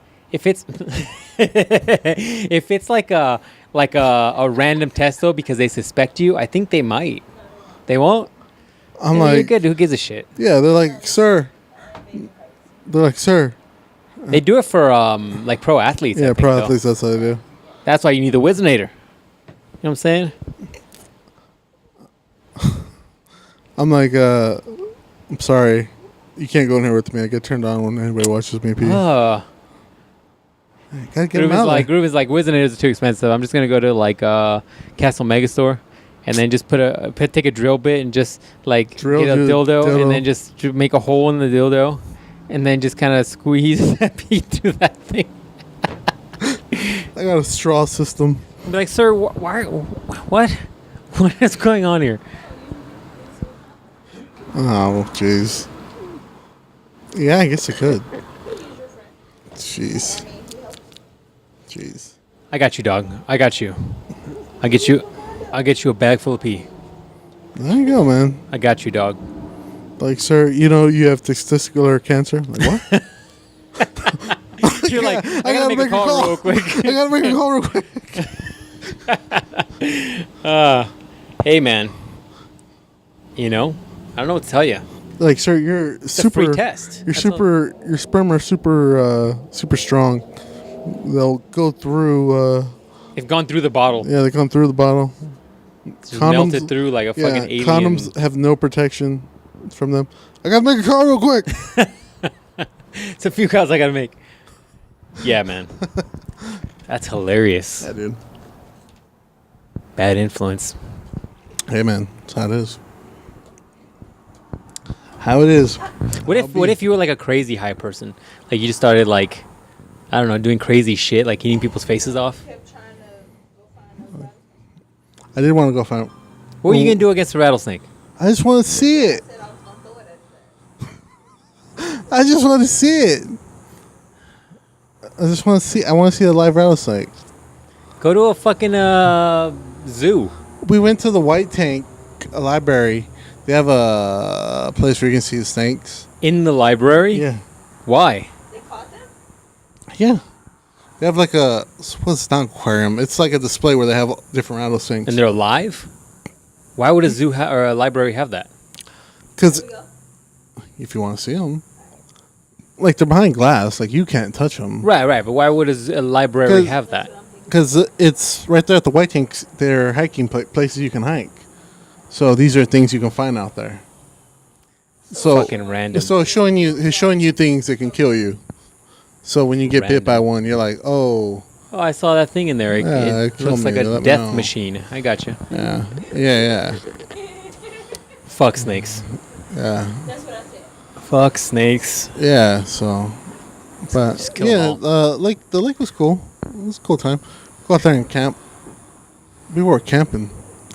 random test though, because they suspect you, I think they might. They won't. I'm You're like, good. Who gives a shit? Yeah, they're like, sir. They do it for like pro athletes. Yeah, I think, pro though. athletes. That's what they do. That's why you need the Wizinator. You know what I'm saying? I'm like, I'm sorry. You can't go in here with me. I get turned on when anybody watches me pee. Gotta get them out there. Ruben's like, Wizard is too expensive. I'm just gonna go to like Castle Megastore, and then just take a drill bit and just like get a dildo, and then just make a hole in the dildo, and then just kind of squeeze that pee through that thing. I got a straw system. I'd be like, sir, what is going on here? Oh, jeez. Yeah, I guess I could. Jeez. I got you, dog. I got you. I'll get you a bag full of pee. There you go, man. I got you, dog. Like, sir, you have testicular cancer. Like, what? You're like, I gotta make a call real quick. I gotta make a call real quick. Hey, man. I don't know what to tell you. Like, sir, you're It's super. a free test. Your sperm are super strong. They'll go through. They've gone through the bottle. Yeah, they come through the bottle. Just melted through like a fucking alien. Condoms have no protection from them. I gotta make a call real quick. It's a few calls I gotta make. Yeah, man. That's hilarious. Yeah, dude. Bad influence. Hey, man, that's how it is. How it is. What if you were like a crazy high person? Like you just started like, I don't know, doing crazy shit, like eating people's faces off? Kept trying to go find those rattlesnakes. I did want to go find. What were you gonna do against a rattlesnake? I just want to see it. I said I was gonna throw it at them. I just want to see it. I want to see a live rattlesnake. Go to a fucking zoo. We went to the White Tank library. They have a place where you can see the snakes. In the library? Yeah. Why? They caught them? Yeah. They have like it's not an aquarium. It's like a display where they have different rattlesnakes. And they're alive? Why would a zoo or a library have that? Because if you want to see them, like they're behind glass, like you can't touch them. Right. But why would a library have that? Because it's right there at the White Tank. They're hiking places you can hike. So these are things you can find out there. So Fucking random. So he's showing you things that can kill you. So when you get bit by one, you're like, oh. Oh, I saw that thing in there. It it looks like me. a Let me death know. machine. I got you. Yeah. Fuck snakes. Yeah. That's what I said. Fuck snakes. Yeah. So, but Just kill 'em all. the lake was cool. It was a cool time. Go out there and camp. We were camping.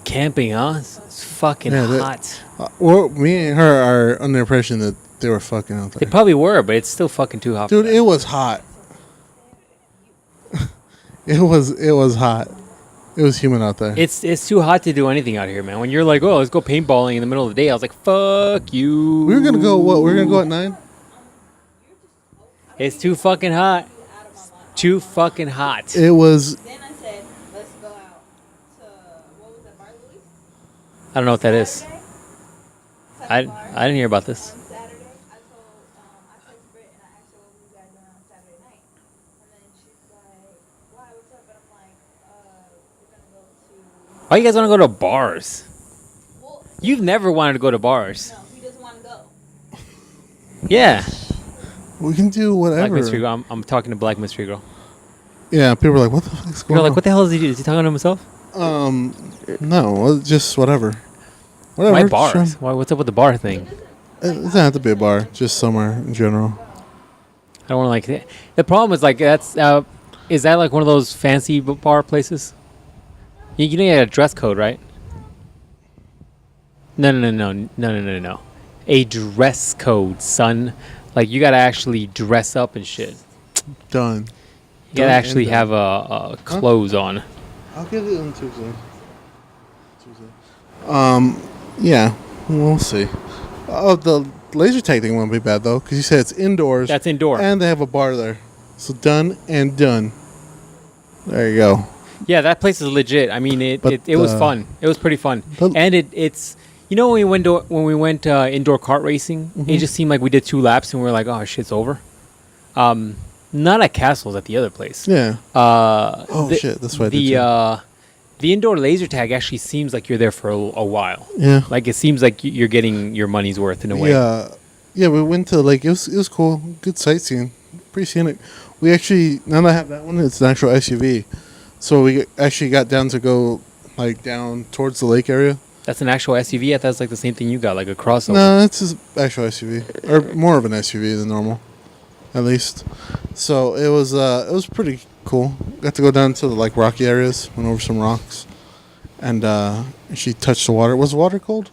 Camping, huh? It's fucking hot. Me and her are under the impression that they were fucking out They there. probably were, but it's still fucking too hot. Dude, for that. it was hot. It was hot. It was humid out there. It's too hot to do anything out here, man. When you're like, oh, let's go paintballing in the middle of the day, I was like, fuck you. We were gonna go. What? We were gonna go at 9. It's too fucking hot. Too fucking hot. It was. Then I said, let's go out to, what was that, Bar Louis? I don't know what that is. Saturday? I Bar. didn't hear about this. On Saturday, I texted Britt and I asked her what we guys doing on Saturday night. And then she's like, why, what's up? And I'm like, we're gonna go to, Why you guys want to go to bars? well, You've never wanted to go to bars. no, he doesn't want to go. Yeah. We can do Black whatever. Mystery Girl. I'm talking to Black Mystery Girl. Yeah, people were like, "What the fuck is going You're like, on?" what the hell is he doing? Is he talking to himself? No, just whatever. Whatever. Why just bars? try- Why? What's up with the bar thing? It doesn't have to be a bar. Just somewhere in general. I don't want to like. The problem is like that's. Is that like one of those fancy bar places? You know you had a dress code, right? No. A dress code, son. Like you gotta actually dress up and shit. Done. You gotta Done actually and have a clothes on. I'll get it on Tuesday. Yeah, we'll see. Oh, the laser tag thing won't be bad though, because you said it's indoors. That's indoor. And they have a bar there. So done and done. There you go. Yeah, that place is legit. I mean, it But, was fun. It was pretty fun. but- And it's you know when we went indoor kart racing, it just seemed like we did 2 laps and we were like, oh, shit's over. Not at Castles, at the other place. Yeah. Shit, that's right. The indoor laser tag actually seems like you're there for a while. Yeah. Like it seems like you're getting your money's worth in a way. Yeah. Yeah, we went to it was cool. Good sightseeing. pretty scenic. We actually, now that I have that one, it's an actual SUV. So we actually got down to go like down towards the lake area. That's an actual SUV. I thought it's like the same thing you got, like a crossover. No, it's an actual SUV, or more of an SUV than normal, at least. So it was pretty cool. Got to go down to the like rocky areas, went over some rocks, and she touched the water. Was the water cold?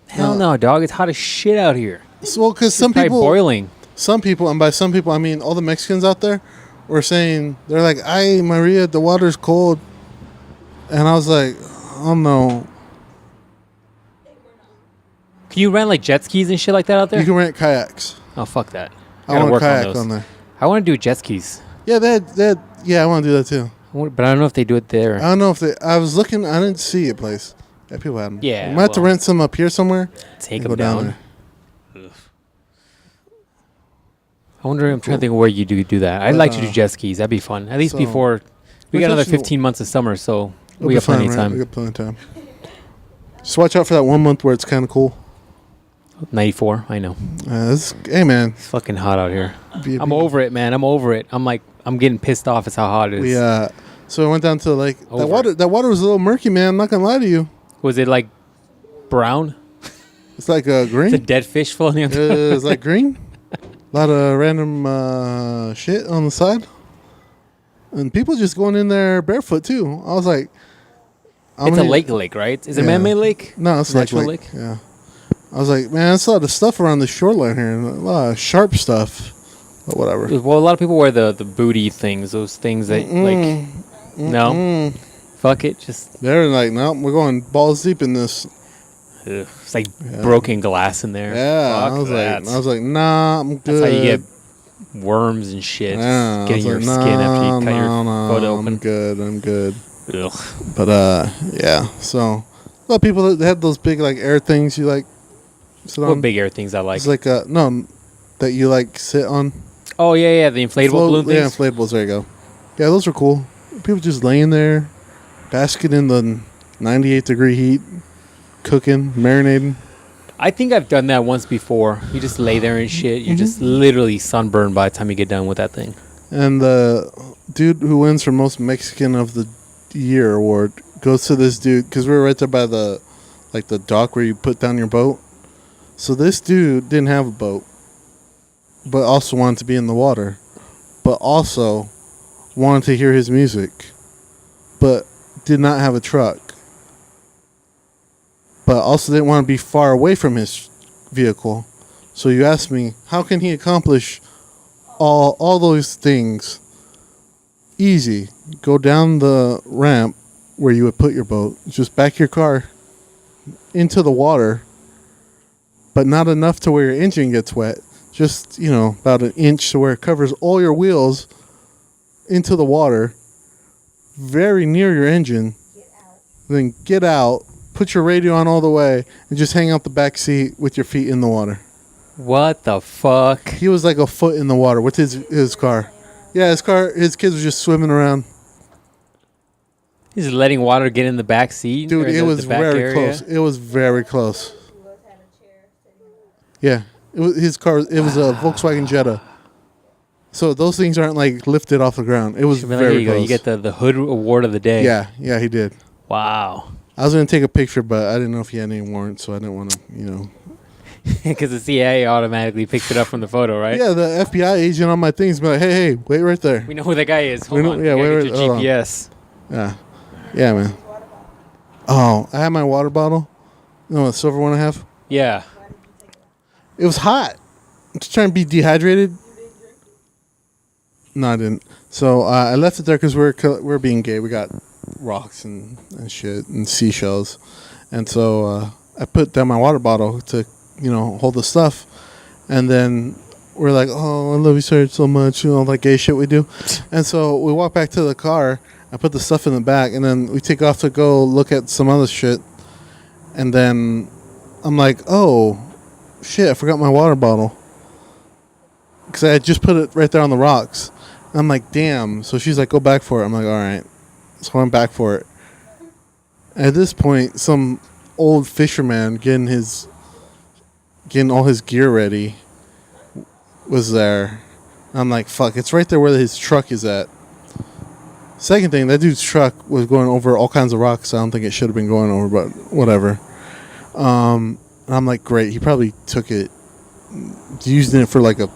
Hell no, dog. It's hot as shit out here. So, well, because some Probably people, boiling. some people, and by some people I mean all the Mexicans out there, were saying they're like, "Ay, Maria, the water's cold," and I was like, "Oh no." Can you rent like jet skis and shit like that out there? You can rent kayaks. Oh, fuck that. I Gotta want a work kayak those. on there. I want to do jet skis. Yeah, yeah, I want to do that too. But I don't know if they do it there. I don't know if they. I was looking. I didn't see a place. Yeah, people had them. Yeah, we might have to well, rent some up here somewhere. Take and them go down down. there. I wonder. I'm trying to think where you do that. I'd like to do jet skis. That'd be fun. At least so before we we're got another touching- 15 months of summer, so It'll we be got plenty fun, of right? time. We got plenty of time. Just watch out for that 1 month where it's kind of cool. 94. I know. Hey man, It's fucking hot out here. Be- I'm over it, man. I'm over it. I'm getting pissed off. It's how hot it is. we so I went down to the lake. Over That water was a little murky, man. I'm not gonna lie to you. Was it like brown? It's like It's a green. dead fish floating on top. It's like green. A lot of random shit on the side, and people just going in there barefoot too. I was like, It's a lake, right? Is it a Yeah. man-made lake? No, it's like Natural lake. lake? Yeah. I was like, man, that's a lot of stuff around the shoreline here, and a lot of sharp stuff. But whatever. Well, a lot of people wear the booty things, those things that like. No, fuck it. Just They're like, no, we're going balls deep in this. it's like broken glass in there. Yeah, Fuck I was like, nah, I'm good. That's how you get worms and shit. Yeah, Just getting your skin after you cut your foot open. I'm good. Ugh. But yeah. So a lot of people that had those big like air things you like sit What on. big air things I like? It's like no, that you like sit on. Oh yeah, the inflatable balloon Yeah, things. inflatables. There you go. Yeah, those are cool. People just laying there, basking in the 98-degree heat, cooking, marinating. I think I've done that once before. You just lay there and shit. You're just Mm-hmm. literally sunburned by the time you get done with that thing. And the dude who wins for most Mexican of the year award goes to this dude because we were right there by the dock where you put down your boat. So this dude didn't have a boat, but also wanted to be in the water, but also wanted to hear his music, but did not have a truck, but also didn't want to be far away from his vehicle. So you ask me, how can he accomplish all those things? Easy. Go down the ramp where you would put your boat, just back your car into the water, but not enough to where your engine gets wet. Just, about an inch to where it covers all your wheels into the water, very near your engine. Then get out, put your radio on all the way, and just hang out the back seat with your feet in the water. What the fuck? He was like a foot in the water with his car. Yeah, his kids were just swimming around. He's letting water get in the back seat. Dude, or it the was back very area? close. It was very close. He was had a chair sitting in Yeah. It was his car. It was a Volkswagen Jetta. So those things aren't like lifted off the ground. It was Should be like, very here you go. close. You get the hood award of the day. Yeah, he did. Wow. I was going to take a picture, but I didn't know if he had any warrants, so I didn't want to, Because the CIA automatically picks it up from the photo, right? Yeah, the FBI agent on my thing's be like, hey, wait right there. We know who the guy is. Hold We know- on. yeah, You gotta wait, get hold your on. GPS. Yeah, man. Oh, I had my water bottle. The silver one I have. Yeah. It was hot. I'm just trying to be dehydrated. No, I didn't. So I left it there because we're being gay. We got rocks and shit and seashells, and so I put down my water bottle to hold the stuff, and then we're like, oh, I love you, sir, so much, all that gay shit we do, and so we walk back to the car. I put the stuff in the back, and then we take off to go look at some other shit, and then I'm like, oh, shit, I forgot my water bottle. Because I had just put it right there on the rocks. And I'm like, damn. So she's like, go back for it. I'm like, all right. So I went back for it. At this point, some old fisherman getting all his gear ready was there. I'm like, fuck, it's right there where his truck is at. Second thing, that dude's truck was going over all kinds of rocks. I don't think it should have been going over, but whatever. And I'm like, great. He probably took it, using it for like a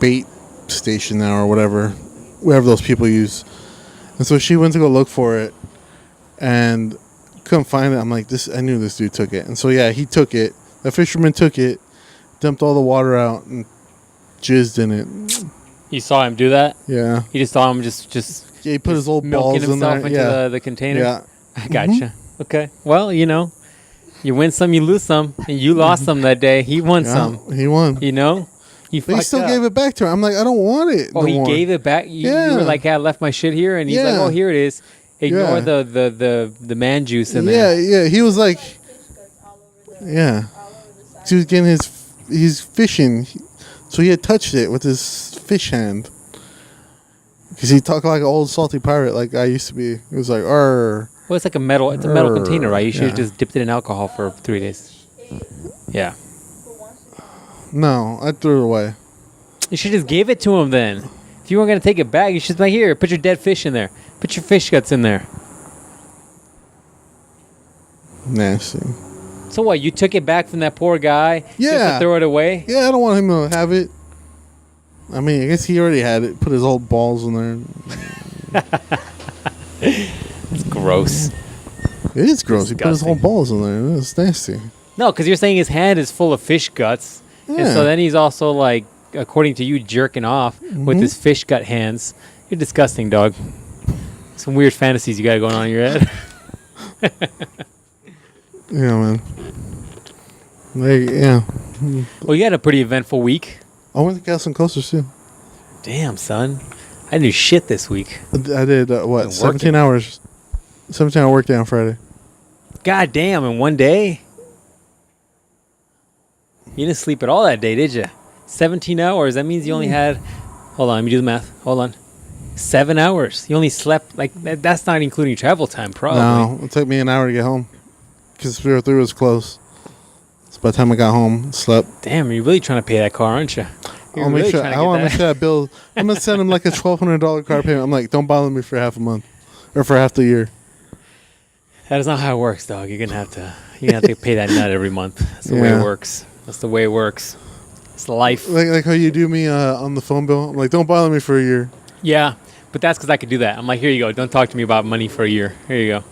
bait station now or whatever those people use. And so she went to go look for it and couldn't find it. I'm like, I knew this dude took it. And so yeah, he took it. The fisherman took it, dumped all the water out, and jizzed in it. You saw him do that? Yeah. You just saw him just Yeah, he put his old milking balls in there. himself into the container? Yeah. I gotcha. Okay. Well, you win some, you lose some. And you lost some that day. He won some. He won. But he still gave it back to her. I'm like, I don't want it. Oh, he gave it back? You were like, I left my shit here? And he's like, oh, here it is. Ignore the man juice in there. Yeah. He was like, yeah. He was getting he's fishing. So he had touched it with his fish hand. Because he talked like an old salty pirate like I used to be. It was like, arr. Well, it's like a metal container, right? You should have just dipped it in alcohol for 3 days. Yeah. No, I threw it away. You should just gave it to him then. If you weren't going to take it back, you should be like, here, put your dead fish in there. Put your fish guts in there. Nasty. So what, you took it back from that poor guy? Yeah. Just to throw it away? Yeah, I don't want him to have it. I mean, I guess he already had it. Put his old balls in there. It's gross. It is gross. He put his whole Disgusting. balls in there. It's nasty. No, because you're saying his hand is full of fish guts. And Yeah. so then he's also like, according to you, jerking off with his fish gut hands. You're disgusting, dog. Some weird fantasies you got going on in your head. Yeah, man. Like, yeah. Well, you had a pretty eventful week. I went to Castle Coasters too. Damn, son. I didn't do shit this week. I did, what, Been 17 working. hours. 17 hour workday on Friday. God damn, in one day? You didn't sleep at all that day, did you? 17 hours. That means you only had... Hold on, let me do the math. Hold on. 7 hours. You only slept... Like, that's not including travel time, probably. No, it took me an hour to get home. Because 303 was close. So by the time I got home, slept. Damn, you're really trying to pay that car, aren't you? I want to make sure that bill... I'm going to send him like a $1,200 car payment. I'm like, don't bother me for half a month. Or for half the year. That is not how it works, dog. You're gonna have to pay that nut every month. That's the way it works. That's the way it works. It's life. Like how you do me on the phone bill. I'm like, don't bother me for a year. Yeah, but that's because I could do that. I'm like, here you go. Don't talk to me about money for a year. Here you go.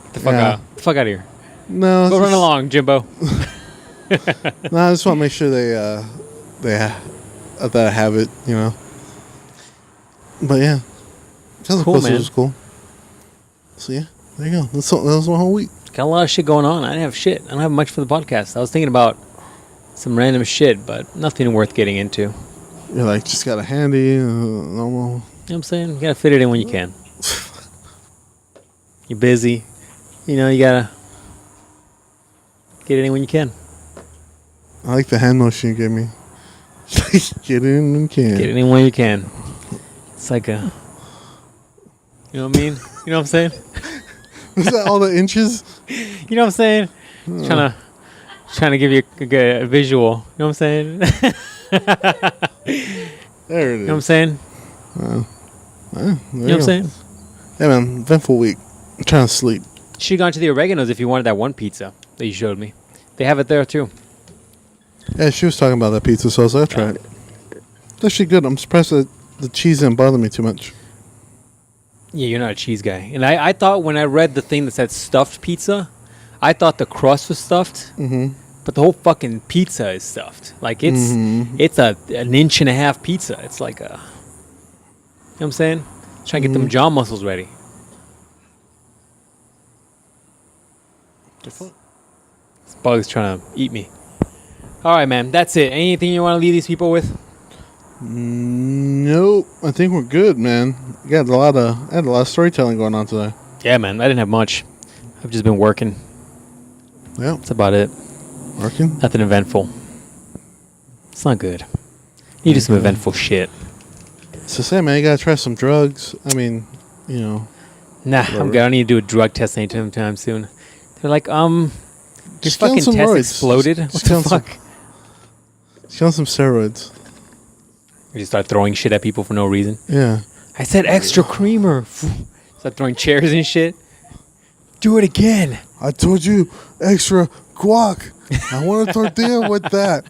Get the fuck out. Get the fuck out of here. No, Go run along, Jimbo. No, I just want to make sure that I have it, you know. But yeah, Castle Cool, Coasters man. was cool. So yeah, there you go. That was my whole week. Got a lot of shit going on. I didn't have shit. I don't have much for the podcast. I was thinking about some random shit, but nothing worth getting into. You know You're like, just got a handy, normal. what I'm saying? You gotta fit it in when you can. You're busy. You gotta get it in when you can. I like the hand motion you gave me. Get in when you can. Get it in when you can. It's like a... You know what I mean? You know what I'm saying? Was that all the inches? You know what I'm saying? Trying to give you a visual. You know what I'm saying? There it is. You know what I'm saying? There You know what I'm saying? Yeah, man. Eventful week. I'm trying to sleep. Should have gone to the Oregano's if you wanted that one pizza that you showed me. They have it there too. Yeah, she was talking about that pizza sauce. I tried it. It's actually good. I'm surprised that the cheese didn't bother me too much. Yeah, you're not a cheese guy. And I thought when I read the thing that said stuffed pizza, I thought the crust was stuffed. Mm-hmm. But the whole fucking pizza is stuffed. Like it's an inch and a half pizza. It's like a... You know what I'm saying? Trying to get them jaw muscles ready. This bug's trying to eat me. All right, man. That's it. Anything you want to leave these people with? Nope. I think we're good, man. I had a lot of storytelling going on today. Yeah, man. I didn't have much. I've just been working. Yeah, That's about it. working. Nothing eventful. It's not good. You do some eventful shit. So say, man, you gotta try some drugs. I mean, you know. Nah, I'm good. I don't need to do a drug test anytime soon. They're like, your Just get on fucking some test roids. exploded? Just What get the on fuck? Get on some steroids. You just start throwing shit at people for no reason. Yeah. I said extra creamer. Start throwing chairs and shit. Do it again. I told you extra guac. I want a tortilla with that.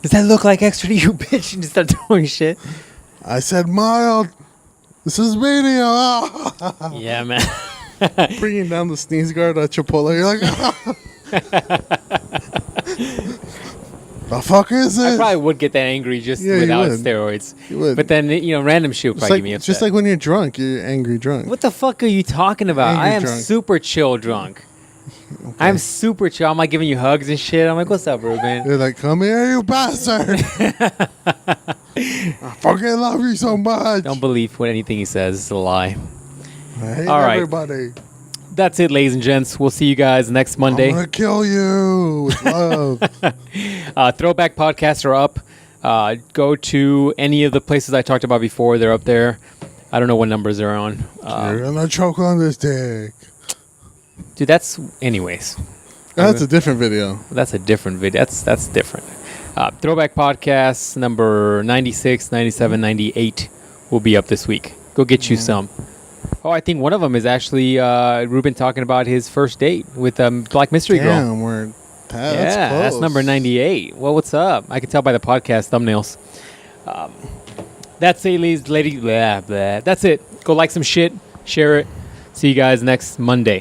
Does that look like extra to you, bitch? And just start throwing shit. I said mild. This is medium. Yeah, man. Bringing down the sneeze guard at Chipotle. You're like, the fuck is it? I probably would get that angry just Yeah, you without would. steroids. You would. But then, random shit would probably get me upset. Just like when you're drunk, you're angry drunk. What the fuck are you talking about? Angry I am drunk. super chill drunk. Okay. I'm super chill. I'm like giving you hugs and shit. I'm like, what's up, Ruben? You're like, come here, you bastard. I fucking love you so much. Don't believe what anything he says. It's a lie. I hate All right. everybody. That's it, ladies and gents. We'll see you guys next Monday. I'm going to kill you with love. Throwback podcasts are up. Go to any of the places I talked about before. They're up there. I don't know what numbers they're on. You're going to choke on this dick. Dude, that's... Anyways. That's a different video. That's a different video. That's different. Throwback podcasts number 96, 97, 98 will be up this week. Go get you some. Oh, I think one of them is actually Ruben talking about his first date with Black Mystery Girl. Damn, that's Yeah, close. that's number 98. Well, what's up? I can tell by the podcast thumbnails. That's it, ladies. Blah, blah. That's it. Go like some shit. Share it. See you guys next Monday.